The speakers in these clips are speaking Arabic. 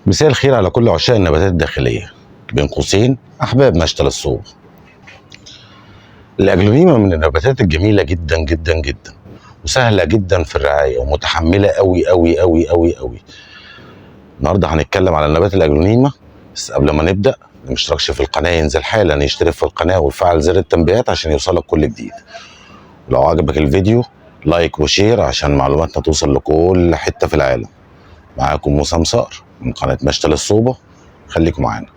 مساء الخير على كل عشاق النباتات الداخلية، بين قوسين أحباب مشتل الصوب. الأجلونيما من النباتات الجميلة جدا جدا جدا، وسهلة جدا في الرعاية، ومتحملة أوي أوي أوي أوي أوي. النهاردة هنتكلم على نبات الأجلونيما، بس قبل ما نبدأ اللي مشتركش في القناة ينزل حالا يشترك في القناة ويفعل زر التنبيهات عشان يوصلك كل جديد. ولو عجبك الفيديو لايك وشير عشان معلوماتنا توصل لكل حتة في العالم. معاكم موسى مسار من قناة مشتل الصوبة، خليكم معانا.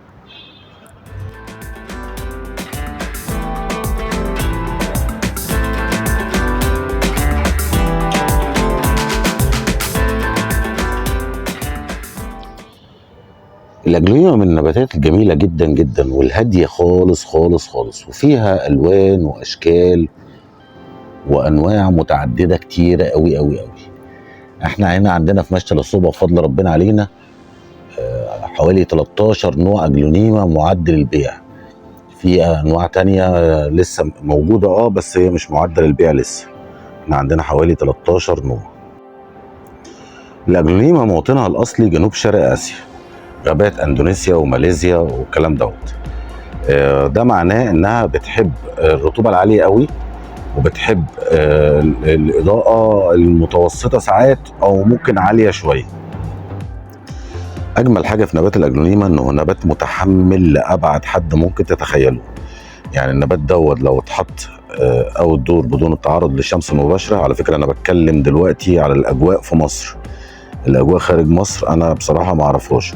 الأجلونيما من النباتات الجميلة جدا جدا والهادية خالص خالص خالص، وفيها ألوان وأشكال وأنواع متعددة كتيرة أوي أوي أوي. احنا هنا عندنا في مشتل الصوبة بفضل ربنا علينا حوالي 13 نوع أجلونيما معدل البيع. في أنواع تانية لسه موجودة بس هي مش معدل البيع لسه. احنا عندنا حوالي 13 نوع. الأجلونيما موطنها الأصلي جنوب شرق آسيا، غابات اندونيسيا وماليزيا والكلام دوت. ده معناه انها بتحب الرطوبه العاليه قوي، وبتحب الاضاءه المتوسطه ساعات او ممكن عاليه شويه. اجمل حاجه في نبات الاجلونيما انه نبات متحمل لابعد حد ممكن تتخيله. يعني النبات دوت لو اتحط او الدور بدون التعرض للشمس المباشره. على فكره انا بتكلم دلوقتي على الاجواء في مصر، الاجواء خارج مصر انا بصراحه ما اعرفهاش.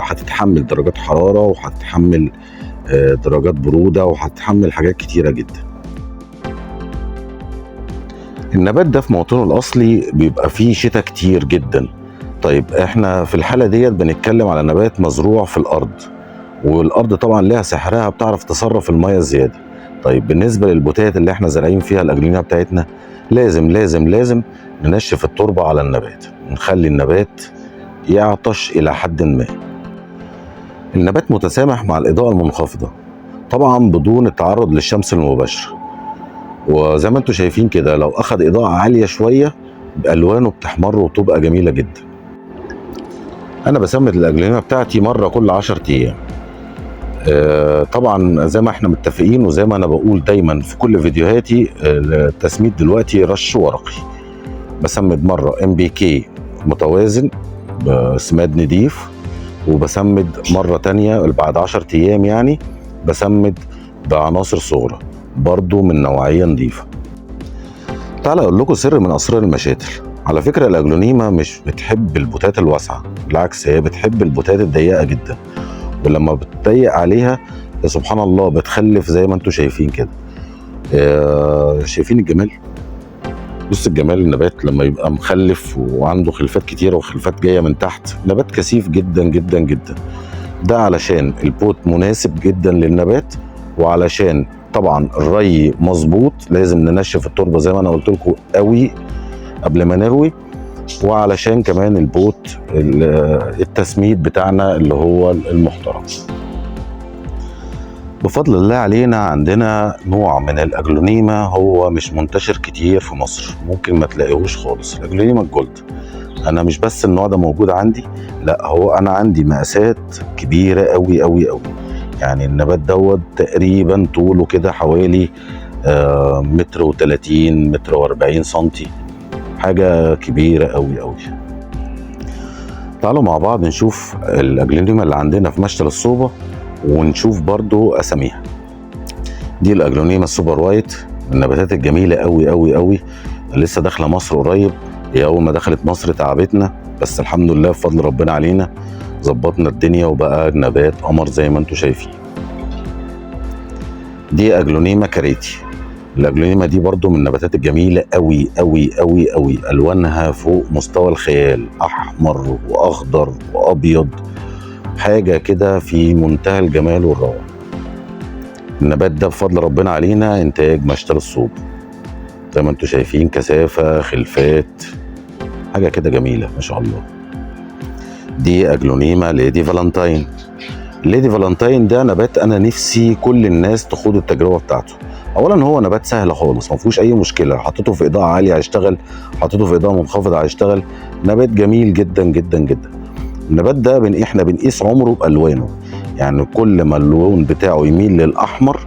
هتتحمل درجات حرارة، وهتتحمل درجات برودة، وهتتحمل حاجات كتيرة جدا. النبات ده في موطنه الأصلي بيبقى فيه شتاء كتير جدا. طيب احنا في الحالة ديت بنتكلم على نبات مزروع في الأرض، والأرض طبعا لها سحرها، بتعرف تصرف المية الزيادة. طيب بالنسبة للبوتات اللي احنا زارعين فيها الأجلونيما بتاعتنا، لازم لازم لازم ننشف التربة على النبات، نخلي النبات يعطش إلى حد ما. النبات متسامح مع الإضاءة المنخفضة طبعا بدون التعرض للشمس المباشرة. وزي ما انتم شايفين كده لو أخذ إضاءة عالية شوية ألوانه بتحمر وتبقى جميلة جدا. أنا بسمد الأجلونيما بتاعتي مرة كل 10 أيام. طبعا زي ما احنا متفقين وزي ما أنا بقول دايما في كل فيديوهاتي، التسميد دلوقتي رش ورقي. بسمد مرة MPK متوازن بسماد نضيف، وبسمد مرة تانية بعد 10 أيام يعني بسمد بعناصر صغرى برضو من نوعية نظيفة. تعال أقول لكم سر من أسرار المشاتل. على فكرة الأجلونيما مش بتحب البوتات الواسعة، بالعكس هي بتحب البوتات الضيقة جدا، ولما بتضيق عليها سبحان الله بتخلف زي ما انتم شايفين كده. شايفين الجمال؟ بص الجمال، النبات لما يبقى مخلف وعنده خلفات كتيرة وخلفات جاية من تحت، نبات كثيف جدا جدا جدا. ده علشان البوت مناسب جدا للنبات، وعلشان طبعا الري مظبوط، لازم ننشف التربة زي ما انا قلت لكم قوي قبل ما نروي، وعلشان كمان البوت التسميد بتاعنا اللي هو المحترم. بفضل الله علينا عندنا نوع من الأجلونيما هو مش منتشر كتير في مصر، ممكن ما تلاقيهوش خالص، الأجلونيما الجولد. أنا مش بس النوع ده موجود عندي، لا هو أنا عندي مقاسات كبيرة أوي أوي أوي. يعني النبات دوت تقريبا طوله كده حوالي 1.30 1.40 سنتي، حاجة كبيرة أوي أوي. تعالوا مع بعض نشوف الأجلونيما اللي عندنا في مشتل الصوبة ونشوف برضو اساميها. دي الاجلونيما السوبر وايت، من النباتات الجميله قوي قوي قوي، لسه داخله مصر قريب. هي اول ما دخلت مصر تعبتنا، بس الحمد لله بفضل ربنا علينا ظبطنا الدنيا وبقى نبات قمر زي ما انتم شايفين. دي اجلونيما كاريتي. الاجلونيما دي برضو من النباتات الجميله قوي قوي قوي قوي، الوانها فوق مستوى الخيال، احمر واخضر وابيض، حاجة كده في منتهى الجمال والروعة. النبات ده بفضل ربنا علينا انتاج مشتل الصوب، زي ما انتم شايفين كثافة خلفات، حاجة كده جميلة ما شاء الله. دي أجلونيما ليدي فالنتاين. ليدي فالنتاين ده نبات أنا نفسي كل الناس تخوض التجربة بتاعته. اولا هو نبات سهل خالص، ما فيهوش اي مشكله، حطيته في اضاءه عاليه هيشتغل، حطيته في اضاءه منخفضه هيشتغل. نبات جميل جدا جدا جدا. النبات ده احنا بنقيس عمره بالوانه، يعني كل ما اللون بتاعه يميل للاحمر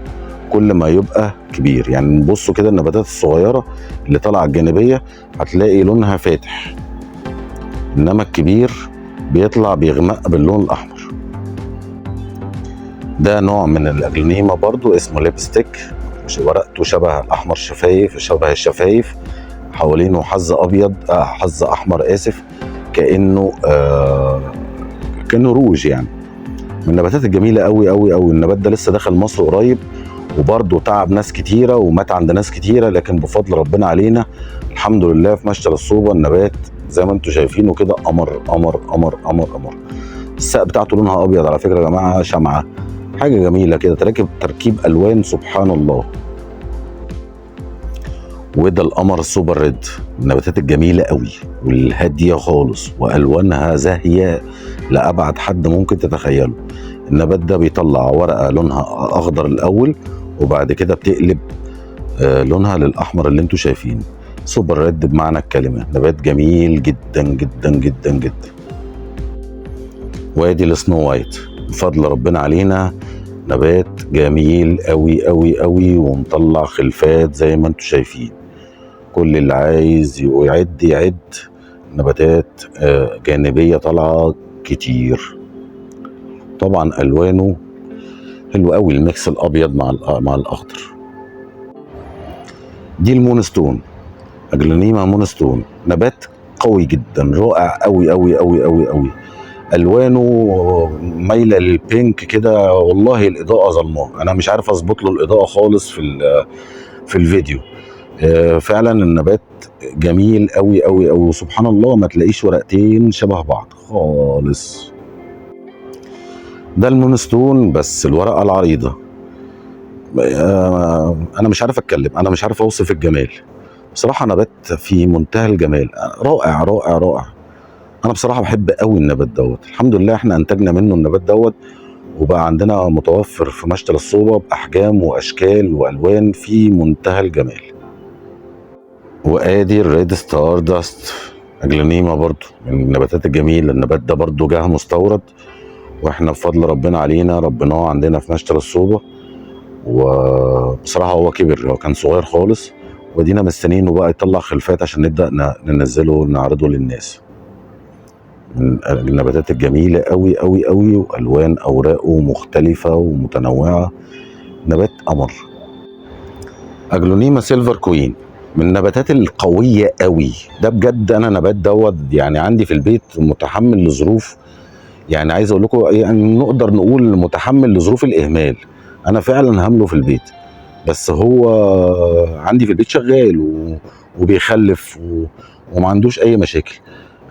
كل ما يبقى كبير. يعني بصوا كده النباتات الصغيره اللي طالعه الجانبيه هتلاقي لونها فاتح، انما الكبير بيطلع بيغمق باللون الاحمر. ده نوع من الاجلونيما برضو اسمه ليبستيك، ورقته شبه الاحمر شفايف، شبه الشفايف، حوالينه حظ ابيض حظ احمر اسف، كانه روج يعني. من النباتات الجميله قوي قوي قوي. النبات ده لسه داخل مصر قريب، وبرضه تعب ناس كتيره ومات عند ناس كتيره، لكن بفضل ربنا علينا الحمد لله في مشتل الصوبه النبات زي ما انتم شايفينه كده قمر قمر قمر قمر قمر. الساق بتاعته لونها ابيض على فكره يا جماعه، شمعه، حاجه جميله كده، تركيب الوان سبحان الله. وده القمر السوبر ريد، النباتات الجميله قوي والهاديه خالص والوانها زاهيه لابعد حد ممكن تتخيله. النبات ده بيطلع ورقه لونها اخضر الاول، وبعد كده بتقلب لونها للاحمر اللي انتم شايفينه. سوبر ريد بمعنى الكلمه، نبات جميل جدا جدا جدا جدا. وادي السنو وايت بفضل ربنا علينا، نبات جميل قوي قوي قوي ومطلع خلفات زي ما انتم شايفين. كل اللي عايز يعد نباتات جانبيه طالعه كتير. طبعا الوانه حلو قوي، الميكس الابيض مع الاخضر. دي المونستون، اجلونيما مونستون، نبات قوي جدا رائع قوي قوي قوي قوي قوي. الوانه مايله للبينك كده، والله الاضاءه ظلماه، انا مش عارف اظبط له الاضاءه خالص في الفيديو. فعلا النبات جميل قوي قوي قوي، وسبحان الله ما تلاقيش ورقتين شبه بعض خالص. ده المونستون بس الورقه العريضه. انا مش عارف اتكلم، انا مش عارف اوصف الجمال بصراحه. نبات في منتهى الجمال، رائع رائع رائع. انا بصراحه بحب قوي النبات دوت. الحمد لله احنا انتجنا منه النبات دوت، وبقى عندنا متوفر في مشتل الصوبه باحجام واشكال والوان في منتهى الجمال. وادي الريد ستار داست، اجلونيما برضو من النباتات الجميله. النبات ده برضو جه مستورد، واحنا بفضل ربنا علينا ربناه عندنا في مشتل الصوبه. وبصراحه هو كبر، هو كان صغير خالص، ودينا مستنيينه بقى يطلع خلفات عشان نبدا ننزله ونعرضه للناس. من النباتات الجميله قوي قوي قوي، والوان اوراقه مختلفه ومتنوعه، نبات قمر. اجلونيما سيلفر كوين من النباتات القويه قوي. ده بجد انا نبات دوت يعني عندي في البيت متحمل لظروف، يعني عايز اقول لكم يعني نقدر نقول متحمل لظروف الاهمال. انا فعلا هامله في البيت، بس هو عندي في البيت شغال وبيخلف وما عندوش اي مشاكل.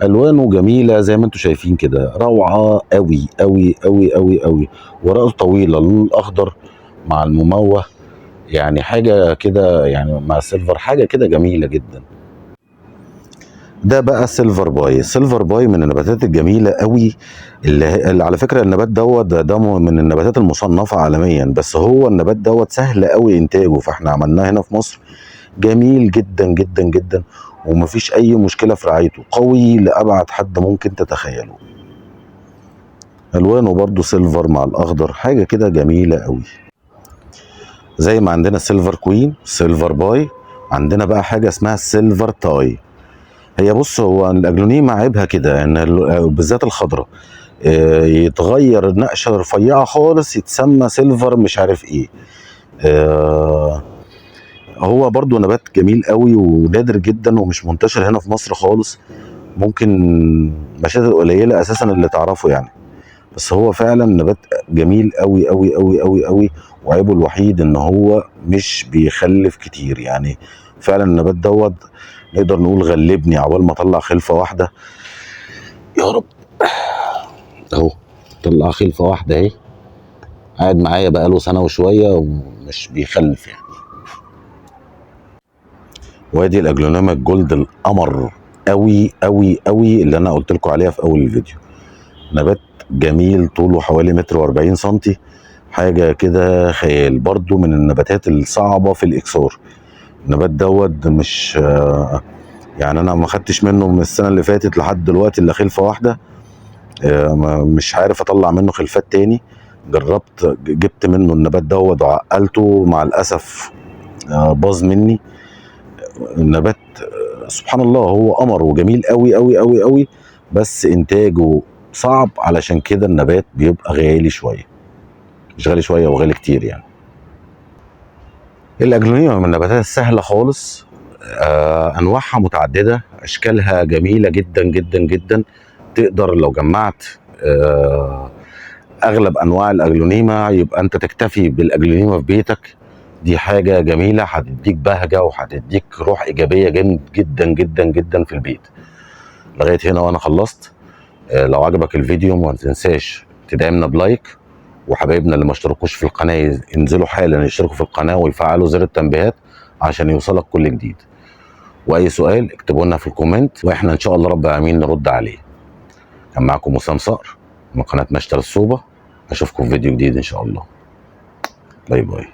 الوانه جميله زي ما انتم شايفين كده، روعه قوي قوي قوي قوي قوي. ورقه طويله، اللون الاخضر مع المموه، يعني حاجه كده، يعني مع السيلفر حاجه كده جميله جدا. ده بقى سيلفر باي. سيلفر باي من النباتات الجميله قوي، اللي على فكره النبات دوت ده من النباتات المصنفه عالميا، بس هو النبات دوت سهل قوي انتاجه، فاحنا عملناه هنا في مصر. جميل جدا جدا جدا، ومفيش اي مشكله في رعايته، قوي لابعد حد ممكن تتخيله. الوانه برضو سيلفر مع الاخضر، حاجه كده جميله قوي. زي ما عندنا سيلفر كوين سيلفر باي، عندنا بقى حاجه اسمها سيلفر تاي. هي بص، هو الاجلونيما عيبها كده ان بالذات الخضراء يتغير نقشه رفيعه خالص يتسمى سيلفر مش عارف ايه. هو برضو نبات جميل قوي ونادر جدا ومش منتشر هنا في مصر خالص، ممكن مشاتل قليله اساسا اللي تعرفه يعني. بس هو فعلا نبات جميل قوي قوي قوي قوي قوي، وعيبه الوحيد ان هو مش بيخلف كتير. يعني فعلا النبات دوت نقدر نقول غلبني عقبال ما اطلع خلفه واحده، يا رب. اهو طلع خلفه واحده اهي، قاعد معايا بقاله سنه وشويه ومش بيخلف يعني. وادي الاجلونيما الجولد القمر قوي قوي قوي اللي انا قلت لكم عليها في اول الفيديو. نبات جميل، طوله حوالي 1.40 متر، حاجه كده خيال، برضو من النباتات الصعبه في الاكسار. النبات دوت مش يعني انا ما خدتش منه من السنه اللي فاتت لحد دلوقتي الا خلفه واحده. مش عارف اطلع منه خلفات تاني. جربت جبت منه النبات دوت وعقلته، مع الاسف باظ مني النبات. سبحان الله، هو قمر وجميل قوي قوي قوي قوي، بس انتاجه صعب، علشان كده النبات بيبقى غالي شويه. مش غالي شويه، وغالي كتير يعني. الاجلونيما من النباتات السهله خالص. انواعها متعدده، اشكالها جميله جدا جدا جدا. تقدر لو جمعت اغلب انواع الاجلونيما، يبقى انت تكتفي بالاجلونيما في بيتك. دي حاجه جميله، هتديك بهجه وهتديك روح ايجابيه جدا جدا جدا في البيت. لغايه هنا وانا خلصت. لو عجبك الفيديو ما تنساش تدعمنا بلايك، وحبايبنا اللي ما اشتركوش في القناه ينزلوا حالا يشتركوا في القناه ويفعلوا زر التنبيهات عشان يوصلك كل جديد. واي سؤال اكتبوا لنا في الكومنت، واحنا ان شاء الله رب العالمين نرد عليه. كان معاكم وسام صقر من قناه مشتل الصوبه. اشوفكم في فيديو جديد ان شاء الله. باي باي.